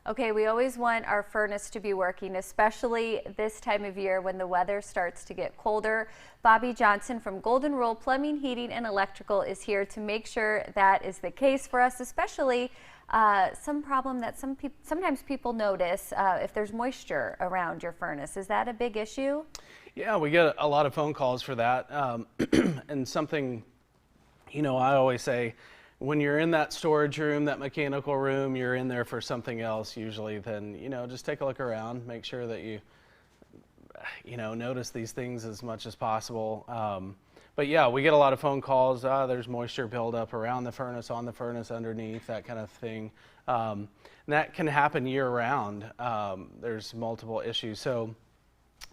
Okay, we always want our furnace to be working, especially this time of year when the weather starts to get colder. Bobby Johnson from Golden Rule Plumbing, Heating, and Electrical is here to make sure that is the case for us, especially some problem that sometimes people notice if there's moisture around your furnace. Is that a big issue? Yeah, we get a lot of phone calls for that. And something, I always say, when you're in that storage room, that mechanical room, you're in there for something else usually, then, just take a look around, make sure that you notice these things as much as possible. But yeah, we get a lot of phone calls. There's moisture buildup around the furnace, on the furnace, underneath, that kind of thing. And that can happen year round. There's multiple issues. So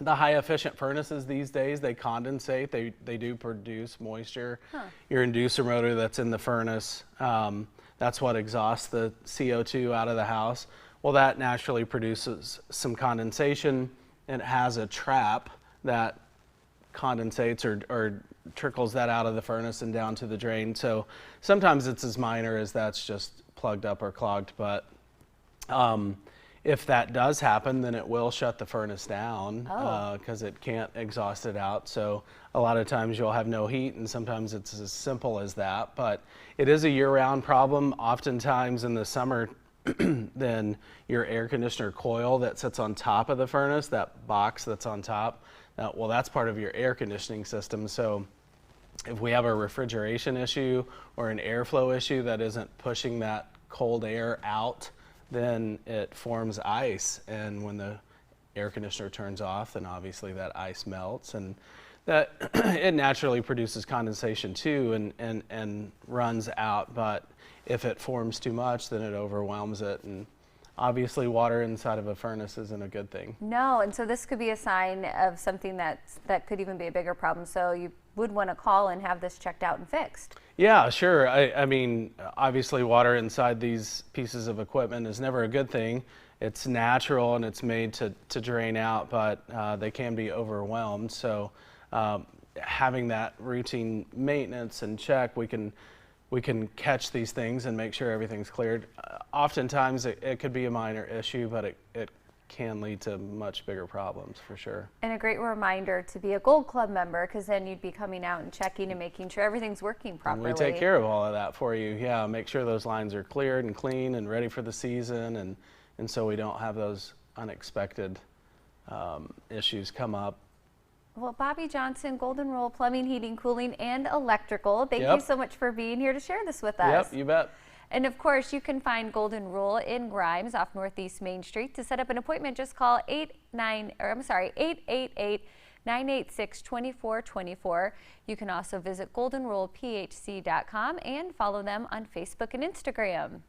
the high efficient furnaces these days, they condensate, they do produce moisture. Your inducer motor that's in the furnace, that's what exhausts the CO2 out of the house. Well, that naturally produces some condensation, and it has a trap that condensates or trickles that out of the furnace and down to the drain. So sometimes it's as minor as that's just plugged up or clogged, but if that does happen, then it will shut the furnace down because it can't exhaust it out. So a lot of times you'll have no heat, and sometimes it's as simple as that. But it is a year-round problem. Oftentimes in the summer, then your air conditioner coil that sits on top of the furnace, that box that's on top, well, that's part of your air conditioning system. So if we have a refrigeration issue or an airflow issue that isn't pushing that cold air out, then it forms ice, and when the air conditioner turns off, then obviously that ice melts, and that it naturally produces condensation too and runs out. But if it forms too much, then it overwhelms it, and obviously water inside of a furnace isn't a good thing. No, and so this could be a sign of something that could even be a bigger problem. So you would want to call and have this checked out and fixed. Yeah, sure. I mean, obviously water inside these pieces of equipment is never a good thing. It's natural and it's made to drain out, but they can be overwhelmed. So having that routine maintenance and check, we can catch these things and make sure everything's cleared. Oftentimes it could be a minor issue, but it can lead to much bigger problems for sure. And a great reminder to be a Gold Club member, because then you'd be coming out and checking and making sure everything's working properly. And we take care of all of that for you. Yeah, make sure those lines are cleared and clean and ready for the season, and so we don't have those unexpected issues come up. Well, Bobby Johnson, Golden Rule Plumbing, Heating, Cooling, and Electrical, thank you so much for being here to share this with us. Yep, you bet. And of course, you can find Golden Rule in Grimes off Northeast Main Street. To set up an appointment, just call 888-986-2424. You can also visit goldenrulephc.com and follow them on Facebook and Instagram.